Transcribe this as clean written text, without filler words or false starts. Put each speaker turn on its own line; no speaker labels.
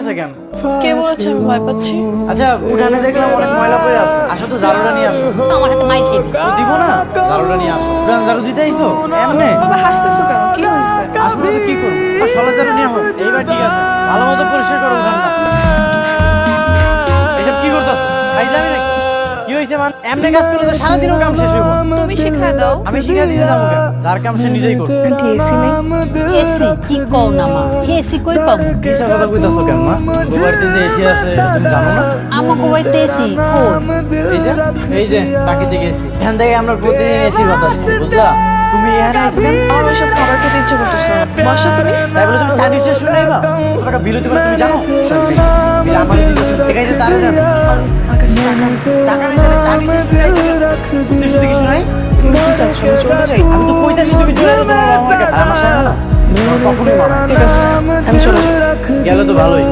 আছে কেন?
কে বলেছে আমি ভয় পাচ্ছি?
আচ্ছা উঠানে দেখলাম অনেক ময়লা পড়ে আছে, আসো তো ঝাড়ুটা নিয়ে আসো।
আমার হাতে মাইক খেয়ে
ও দিব না, ঝাড়ুটা নিয়ে আসো। উঠান ঝাড়ু দিতে আইছো এমনে?
বাবা হাসতেছো কেন? কি হয়েছে?
আসবো না তো কি করবো? সলা ঝাড়ু নিয়ে হোক, এইবার ঠিক আছে। ভালো মতো পরিষ্কার করো উঠানটা। এইসব কি করতেছো? ভাই যাবি নাকি? কি হয়েছে মান? এমনে কাজ করলে তো সারাদিনও কাম শেষ হইব।
তুমি শিখায় দাও।
আমি শিখা দিতে যাবো কেন? যার কাম সে নিজেই করবে।
আন্টি এসি নেই?
এসি কি কও না মা, এসি কই পাবো?
কিসের কথা কইতাছো কেন মা? ও বাড়িতে যে এসি আছে এটা তুমি জানো না?
আমাকে বাড়িতে এসি
এই যে প্রাকৃতিক এসি, এখান থেকে আমরা প্রতিদিন এসির বাতাস খাই, বুঝলা? তুমি এখানে আইছো কেন?
আমার ওইসব খাবার খেতে ইচ্ছে করতেছে না। বসো তুমি।
তাই বলে তুমি চাকরি শেষ শুনে আইবা? টাকা বিল হতে পারে তুমি জানো? বিল আমার দিকে ঠিক আছে তারে জানো?
আমার কাছে টাকা নেই।
টাকা নেই তাহলে চাকরি শেষ শুনে আইছো? তুই শুধু কিছু নাই?
তুমি কি চাচ্ছ আমি চলে যাই?
আমি তো কইতাছি তুমি চলে যাও তোমার বাবা মাকে। আর আমার সামনে না তোমার কখনোই মানা।
ঠিক আছে আমি চলে যাই।
গেলে তো ভালোই।